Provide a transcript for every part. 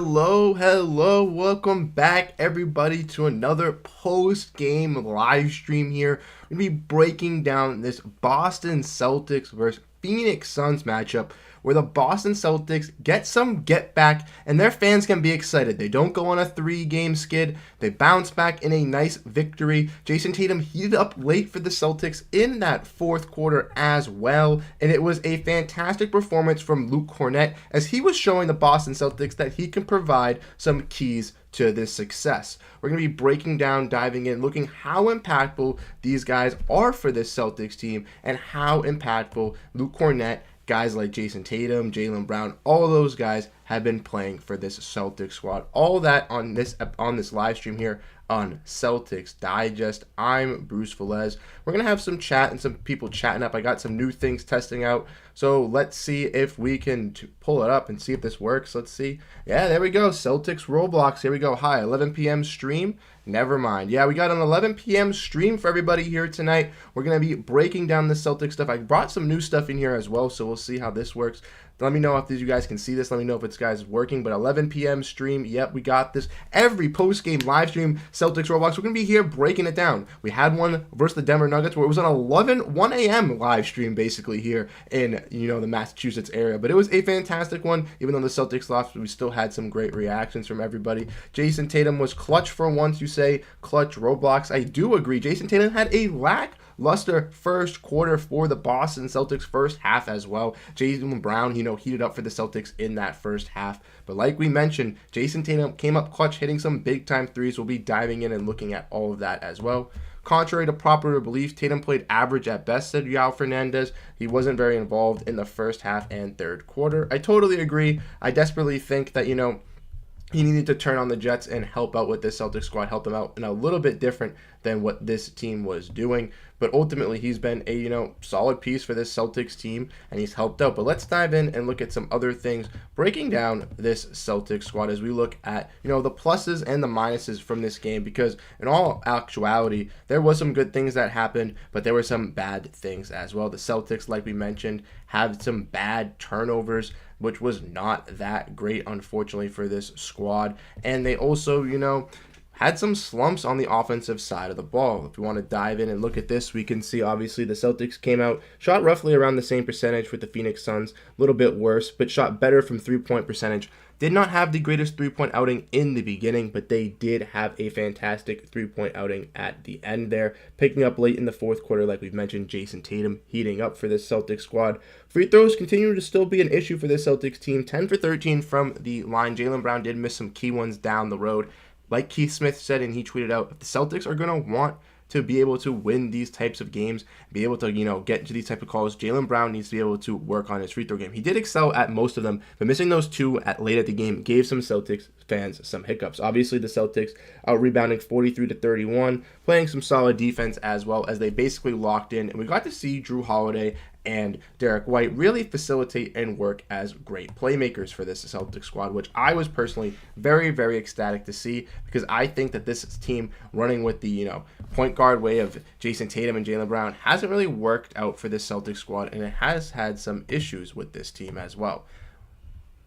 Hello, welcome back everybody to another post-game live stream here. We're going to be breaking down this Boston Celtics versus Phoenix Suns matchup where the Boston Celtics get some get back and their fans can be excited. They don't go on a 3-game skid. They bounce back in a nice victory. Jason Tatum heated up late for the Celtics in that fourth quarter as well, and it was a fantastic performance from Luke Kornet as he was showing the Boston Celtics that he can provide some keys to this success. We're going to be breaking down, diving in, looking how impactful these guys are for this Celtics team and how impactful Luke Kornet, guys like Jason Tatum, Jaylen Brown, all of those guys have been playing for this Celtics squad. All that on this live stream here on Celtics Digest. I'm Bruce Veliz. We're going to have some chat and some people chatting up. I got some new things testing out. So let's see if we can pull it up and see if this works. Let's see. Yeah, there we go. Celtics Roblox. Here we go. Hi, 11 p.m. stream. Never mind. Yeah, we got an 11 p.m. stream for everybody here tonight. We're going to be breaking down the Celtics stuff. I brought some new stuff in here as well, so we'll see how this works. Let me know if you guys can see this. Let me know if it's guys working. But 11 p.m. stream. Yep, we got this. Every post-game live stream, Celtics Roblox. We're going to be here breaking it down. We had one versus the Denver Nuggets where it was an 1 a.m. live stream basically here in, the Massachusetts area. But it was a fantastic one. Even though the Celtics lost, we still had some great reactions from everybody. Jason Tatum was clutch for once, you say. Clutch Roblox. I do agree. Jason Tatum had a lackluster first quarter for the Boston Celtics first half as well. Jaylen Brown, heated up for the Celtics in that first half. But like we mentioned, Jason Tatum came up clutch, hitting some big-time threes. We'll be diving in and looking at all of that as well. Contrary to popular belief, Tatum played average at best, said Yao Fernandez. He wasn't very involved in the first half and third quarter. I totally agree. I desperately think that, he needed to turn on the Jets and help out with this Celtics squad, help them out in a little bit different than what this team was doing. But ultimately, he's been a, solid piece for this Celtics team, and he's helped out. But let's dive in and look at some other things, breaking down this Celtics squad as we look at, the pluses and the minuses from this game, because in all actuality, there was some good things that happened, but there were some bad things as well. The Celtics, like we mentioned, had some bad turnovers, which was not that great, unfortunately, for this squad. And they also, had some slumps on the offensive side of the ball. If we want to dive in and look at this, we can see obviously the Celtics came out, shot roughly around the same percentage with the Phoenix Suns, a little bit worse, but shot better from three-point percentage. Did not have the greatest three-point outing in the beginning, but they did have a fantastic three-point outing at the end there, picking up late in the fourth quarter, like we've mentioned, Jason Tatum heating up for this Celtics squad. Free throws continue to still be an issue for this Celtics team, 10 for 13 from the line. Jaylen Brown did miss some key ones down the road. Like Keith Smith said, and he tweeted out, if the Celtics are going to want to be able to win these types of games, be able to, get into these type of calls, Jaylen Brown needs to be able to work on his free throw game. He did excel at most of them, but missing those two late at the game gave some Celtics fans some hiccups. Obviously, the Celtics out rebounding 43-31, playing some solid defense as well as they basically locked in, and we got to see Jrue Holiday and Derek White really facilitate and work as great playmakers for this Celtics squad, which I was personally very, very ecstatic to see, because I think that this team running with the, point guard way of Jason Tatum and Jaylen Brown hasn't really worked out for this Celtics squad, and it has had some issues with this team as well.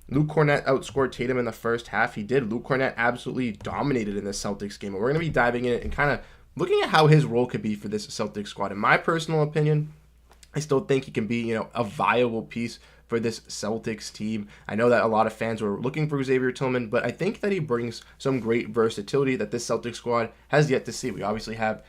Luke Kornet outscored Tatum in the first half. He did. Luke Kornet absolutely dominated in this Celtics game, and we're going to be diving in it and kind of looking at how his role could be for this Celtics squad. In my personal opinion, I still think he can be, a viable piece for this Celtics team. I know that a lot of fans were looking for Xavier Tillman, but I think that he brings some great versatility that this Celtics squad has yet to see. We obviously have,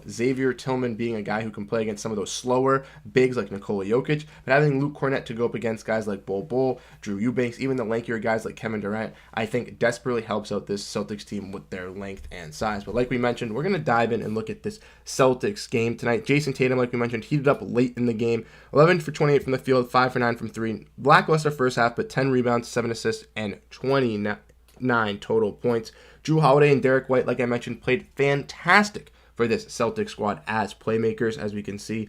Xavier Tillman being a guy who can play against some of those slower bigs like Nikola Jokic, but having Luke Kornet to go up against guys like Bol, Drew Eubanks, even the lankier guys like Kevin Durant, I think desperately helps out this Celtics team with their length and size. But like we mentioned, we're going to dive in and look at this Celtics game tonight. Jason Tatum, like we mentioned, heated up late in the game, 11 for 28 from the field, 5 for 9 from 3. Lackluster first half, but 10 rebounds, 7 assists, and 29 total points. Jrue Holiday and Derek White, like I mentioned, played fantastic for this Celtics squad as playmakers. As we can see,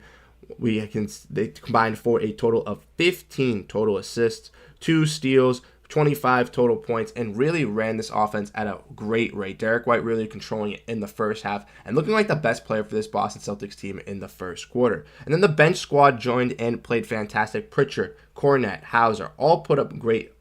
they combined for a total of 15 total assists, 2 steals, 25 total points, and really ran this offense at a great rate. Derek White really controlling it in the first half and looking like the best player for this Boston Celtics team in the first quarter. And then the bench squad joined and played fantastic. Pritchard, Kornet, Hauser all put up great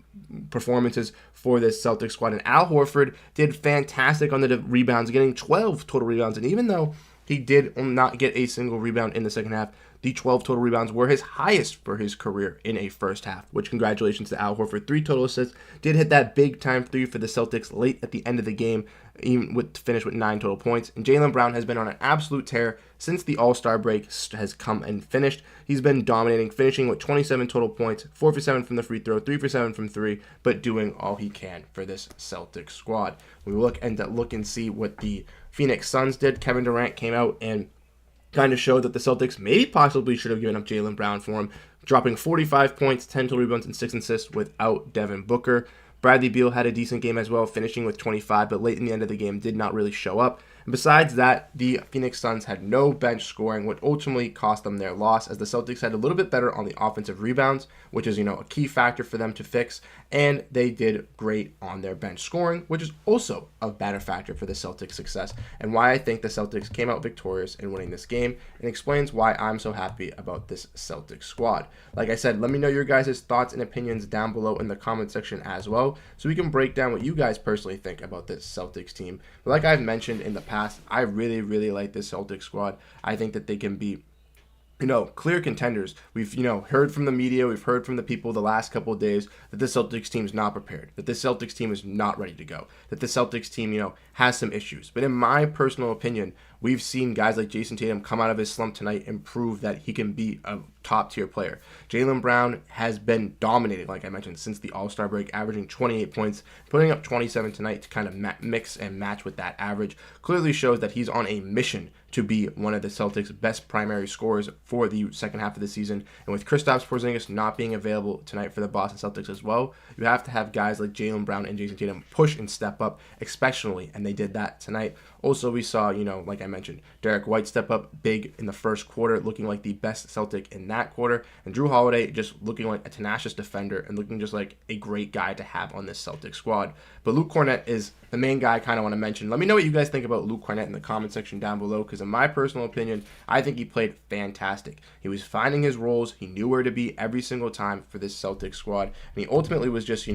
performances for this Celtics squad. And Al Horford did fantastic on the rebounds, getting 12 total rebounds. And even though he did not get a single rebound in the second half, the 12 total rebounds were his highest for his career in a first half, which congratulations to Al Horford. 3 total assists. Did hit that big time 3 for the Celtics late at the end of the game, even with finish with 9 total points. And Jaylen Brown has been on an absolute tear since the All-Star break has come and finished. He's been dominating, finishing with 27 total points, 4 for 7 from the free throw, 3 for 7 from 3, but doing all he can for this Celtics squad. We look and see what the Phoenix Suns did. Kevin Durant came out and kind of showed that the Celtics maybe possibly should have given up Jaylen Brown for him, dropping 45 points, 10 total rebounds, and 6 assists without Devin Booker. Bradley Beal had a decent game as well, finishing with 25, but late in the end of the game did not really show up. And besides that, the Phoenix Suns had no bench scoring, which ultimately cost them their loss, as the Celtics had a little bit better on the offensive rebounds, which is, a key factor for them to fix, and they did great on their bench scoring, which is also a better factor for the Celtics' success, and why I think the Celtics came out victorious in winning this game, and explains why I'm so happy about this Celtics squad. Like I said, let me know your guys' thoughts and opinions down below in the comment section as well, so we can break down what you guys personally think about this Celtics team. But like I've mentioned in the past, I really, really like this Celtics squad. I think that they can be, clear contenders. We've, heard from the media, we've heard from the people the last couple of days that the Celtics team is not prepared, that the Celtics team is not ready to go, that the Celtics team, has some issues. But in my personal opinion, we've seen guys like Jason Tatum come out of his slump tonight and prove that he can be a top-tier player. Jaylen Brown has been dominating, like I mentioned, since the All-Star break, averaging 28 points, putting up 27 tonight to kind of mix and match with that average. Clearly shows that he's on a mission to be one of the Celtics' best primary scorers for the second half of the season. And with Kristaps Porzingis not being available tonight for the Boston Celtics as well, you have to have guys like Jaylen Brown and Jason Tatum push and step up, especially, and they did that tonight. Also, we saw, like I mentioned, Derek White step up big in the first quarter, looking like the best Celtic in that quarter, and Drew Holiday just looking like a tenacious defender and looking just like a great guy to have on this Celtic squad. But Luke Kornet is the main guy I kind of want to mention. Let me know what you guys think about Luke Kornet in the comment section down below, because in my personal opinion, I think he played fantastic. He was finding his roles. He knew where to be every single time for this Celtic squad, and he ultimately was just,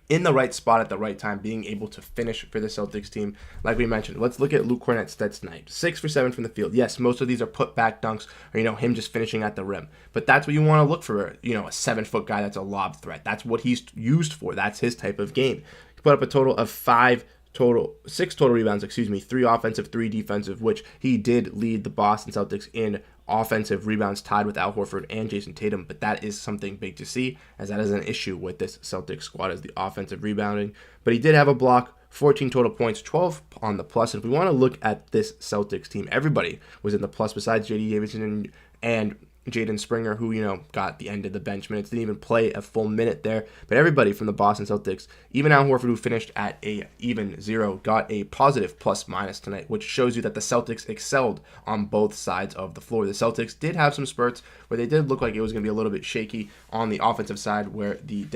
in the right spot at the right time, being able to finish for the Celtics team. Like we mentioned, let's look at Luke Kornet's stats tonight. 6 for 7 from the field. Yes, most of these are put back dunks or, him just finishing at the rim. But that's what you want to look for, a 7-foot guy that's a lob threat. That's what he's used for. That's his type of game. He put up a total of 6 total rebounds, 3 offensive, 3 defensive, which he did lead the Boston Celtics in offensive rebounds, tied with Al Horford and Jason Tatum, but that is something big to see, as that is an issue with this Celtics squad, is the offensive rebounding. But he did have a block, 14 total points, 12 on the plus. And if we want to look at this Celtics team, everybody was in the plus besides J.D. Davidson and Jaden Springer, who, got the end of the bench minutes, didn't even play a full minute there. But everybody from the Boston Celtics, even Al Horford, who finished at a even 0, got a positive plus-minus tonight, which shows you that the Celtics excelled on both sides of the floor. The Celtics did have some spurts where they did look like it was going to be a little bit shaky on the offensive side, where the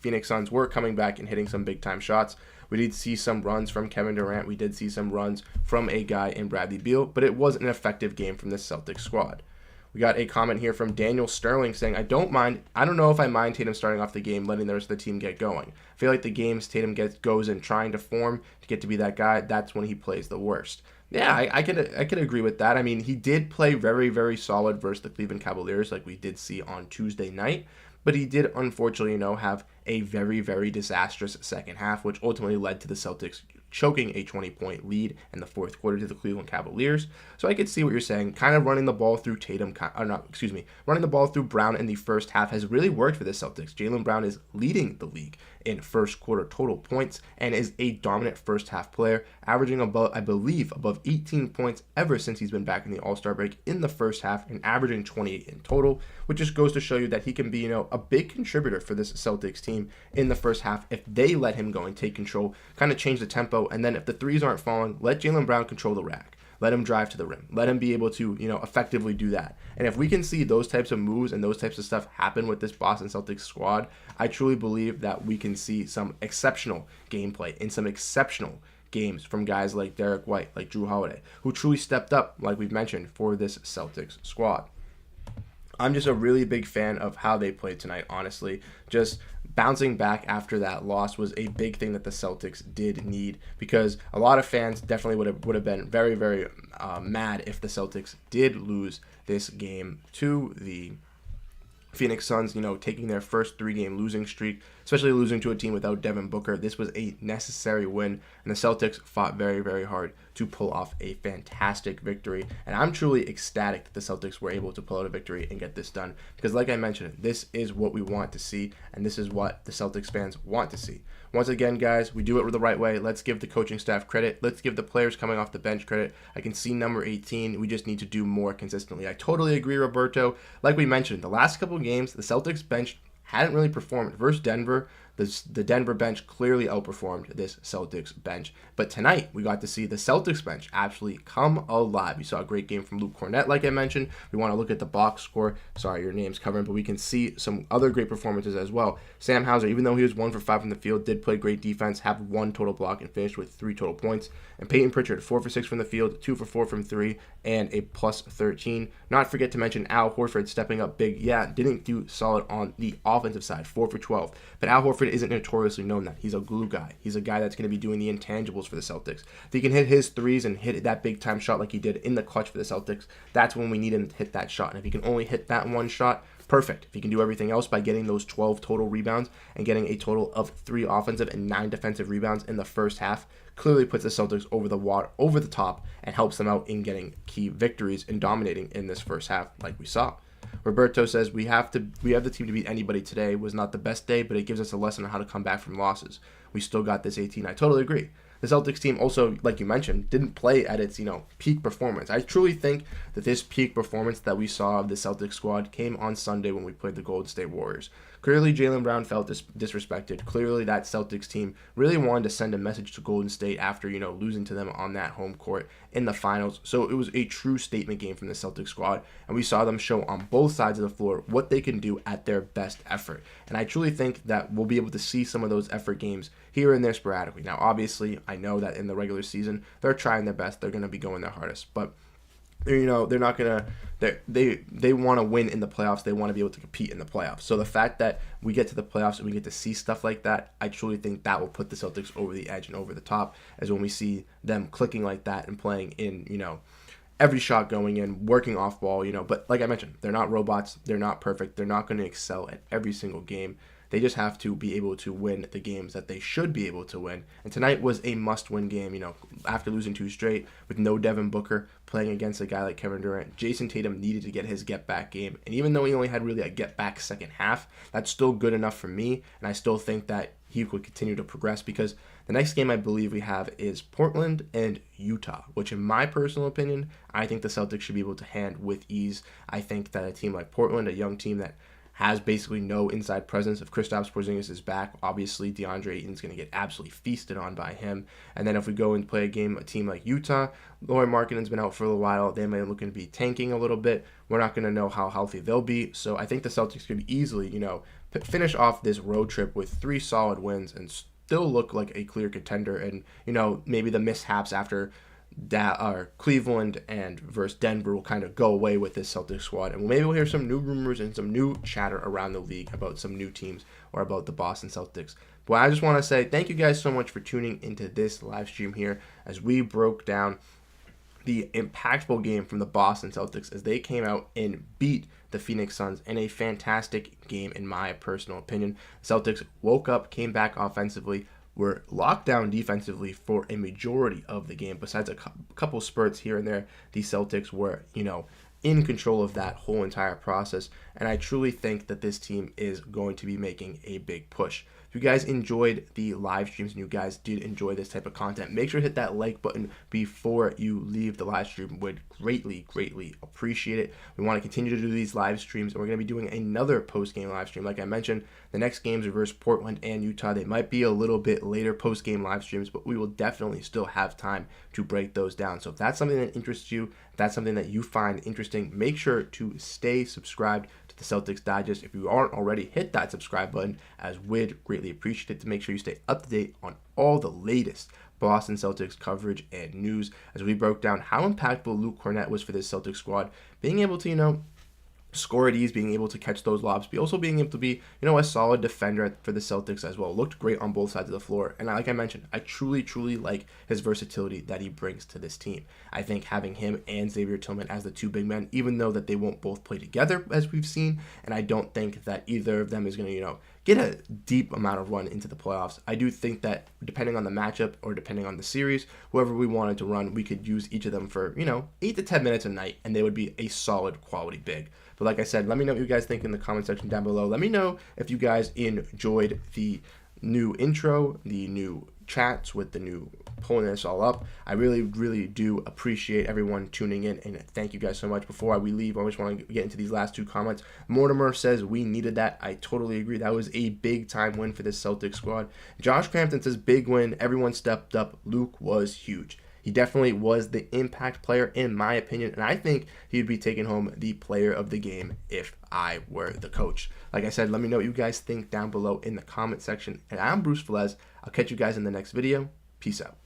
Phoenix Suns were coming back and hitting some big-time shots. We did see some runs from Kevin Durant. We did see some runs from a guy in Bradley Beal, but it was an effective game from the Celtics squad. We got a comment here from Daniel Sterling saying, I don't know if I mind Tatum starting off the game, letting the rest of the team get going. I feel like the games Tatum goes in trying to form to get to be that guy, that's when he plays the worst. Yeah, I can agree with that. I mean, he did play very, very solid versus the Cleveland Cavaliers, like we did see on Tuesday night, but he did unfortunately, have a very, very disastrous second half, which ultimately led to the Celtics choking a 20-point lead in the fourth quarter to the Cleveland Cavaliers. So I could see what you're saying. Kind of running the ball through running the ball through Brown in the first half has really worked for the Celtics. Jaylen Brown is leading the league in first quarter total points and is a dominant first half player, averaging above 18 points ever since he's been back in the All-Star break in the first half, and averaging 28 in total, which just goes to show you that he can be, a big contributor for this Celtics team in the first half if they let him go and take control, kind of change the tempo. And then if the threes aren't falling, let Jaylen Brown control the rack. Let him drive to the rim. Let him be able to, effectively do that. And if we can see those types of moves and those types of stuff happen with this Boston Celtics squad, I truly believe that we can see some exceptional gameplay and some exceptional games from guys like Derek White, like Drew Holiday, who truly stepped up, like we've mentioned, for this Celtics squad. I'm just a really big fan of how they played tonight, honestly. Just bouncing back after that loss was a big thing that the Celtics did need, because a lot of fans definitely would have been very, very mad if the Celtics did lose this game to the Phoenix Suns, taking their first 3-game losing streak, especially losing to a team without Devin Booker. This was a necessary win, and the Celtics fought very, very hard to pull off a fantastic victory. And I'm truly ecstatic that the Celtics were able to pull out a victory and get this done, because like I mentioned, this is what we want to see, and this is what the Celtics fans want to see. Once again, guys, we do it the right way. Let's give the coaching staff credit. Let's give the players coming off the bench credit. I can see number 18. We just need to do more consistently. I totally agree, Roberto. Like we mentioned, the last couple of games, the Celtics bench hadn't really performed. Versus Denver, the Denver bench clearly outperformed this Celtics bench. But tonight, we got to see the Celtics bench actually come alive. We saw a great game from Luke Cornett, like I mentioned. We want to look at the box score. Sorry, your name's covering, but we can see some other great performances as well. Sam Hauser, even though he was 1 for 5 from the field, did play great defense, have 1 total block, and finished with 3 total points. And Peyton Pritchard, 4 for 6 from the field, 2 for 4 from 3, and a plus 13. Not forget to mention Al Horford stepping up big. Yeah, didn't do solid on the offensive side, 4 for 12. But Al Horford isn't notoriously known that. He's a glue guy. He's a guy that's going to be doing the intangibles for the Celtics. If he can hit his threes and hit that big-time shot like he did in the clutch for the Celtics, that's when we need him to hit that shot. And if he can only hit that one shot, perfect. If he can do everything else by getting those 12 total rebounds and getting a total of 3 offensive and 9 defensive rebounds in the first half, clearly puts the Celtics over the top, and helps them out in getting key victories and dominating in this first half like we saw. Roberto says we have the team to beat anybody today. Was not the best day, but it gives us a lesson on how to come back from losses. We still got this 18. I totally agree. The Celtics team also, like you mentioned, didn't play at its, peak performance. I truly think that this peak performance that we saw of the Celtics squad came on Sunday when we played the Golden State Warriors. Clearly, Jaylen Brown felt disrespected. Clearly, that Celtics team really wanted to send a message to Golden State after, losing to them on that home court in the finals. So it was a true statement game from the Celtics squad, and we saw them show on both sides of the floor what they can do at their best effort. And I truly think that we'll be able to see some of those effort games here and there sporadically. Now, obviously, I know that in the regular season, they're trying their best. They're going to be going their hardest, but they're not gonna. They want to win in the playoffs. They want to be able to compete in the playoffs. So the fact that we get to the playoffs and we get to see stuff like that, I truly think that will put the Celtics over the edge and over the top, as when we see them clicking like that and playing in, every shot going in, working off ball, But like I mentioned, they're not robots. They're not perfect. They're not going to excel at every single game. They just have to be able to win the games that they should be able to win. And tonight was a must-win game, after losing 2 straight with no Devin Booker playing against a guy like Kevin Durant. Jason Tatum needed to get his get-back game. And even though he only had really a get-back second half, that's still good enough for me. And I still think that he could continue to progress, because the next game I believe we have is Portland and Utah, which in my personal opinion, I think the Celtics should be able to hand with ease. I think that a team like Portland, a young team that has basically no inside presence. If Kristaps Porzingis is back, obviously DeAndre Ayton's going to get absolutely feasted on by him. And then if we go and play a team like Utah, Lauri Markkanen's been out for a little while. They may look to be tanking a little bit. We're not going to know how healthy they'll be. So I think the Celtics could easily, finish off this road trip with 3 solid wins and still look like a clear contender. And, maybe the mishaps after Cleveland and versus Denver will kind of go away with this Celtics squad, and maybe we'll hear some new rumors and some new chatter around the league about some new teams or about the Boston Celtics. But I just want to say thank you guys so much for tuning into this live stream here as we broke down the impactful game from the Boston Celtics as they came out and beat the Phoenix Suns in a fantastic game, in my personal opinion. Celtics woke up, came back offensively, were locked down defensively for a majority of the game. Besides a couple spurts here and there, the Celtics were, in control of that whole entire process. And I truly think that this team is going to be making a big push. If you guys enjoyed the live streams and you guys did enjoy this type of content, make sure to hit that like button before you leave the live stream. Would greatly, greatly appreciate it. We want to continue to do these live streams, and we're going to be doing another post-game live stream. Like I mentioned, the next games are versus Portland and Utah. They might be a little bit later post-game live streams, but we will definitely still have time to break those down. So if that's something that interests you, if that's something that you find interesting, make sure to stay subscribed to the Celtics Digest. If you aren't already, hit that subscribe button, as we'd greatly appreciate it, to make sure you stay up to date on all the latest Boston Celtics coverage and news, as we broke down how impactful Luke Cornett was for this Celtics squad, being able to, score at ease, being able to catch those lobs, but also being able to be, a solid defender for the Celtics as well. Looked great on both sides of the floor. And like I mentioned, I truly like his versatility that he brings to this team. I think having him and Xavier Tillman as the two big men, even though that they won't both play together as we've seen, and I don't think that either of them is going to, get a deep amount of run into the playoffs. I do think that depending on the matchup or depending on the series, whoever we wanted to run, we could use each of them for, 8 to 10 minutes a night, and they would be a solid quality big. But like I said, let me know what you guys think in the comment section down below. Let me know if you guys enjoyed the new intro, the new chats with the new pulling this all up. I really do appreciate everyone tuning in, and thank you guys so much. Before we leave, I just want to get into these last two comments. Mortimer says we needed that. I totally agree. That was a big time win for this Celtics squad. Josh Crampton says big win. Everyone stepped up. Luke was huge. He definitely was the impact player in my opinion, and I think he'd be taking home the player of the game if I were the coach. Like I said, let me know what you guys think down below in the comment section. And I'm Bruce Veliz. I'll catch you guys in the next video. Peace out.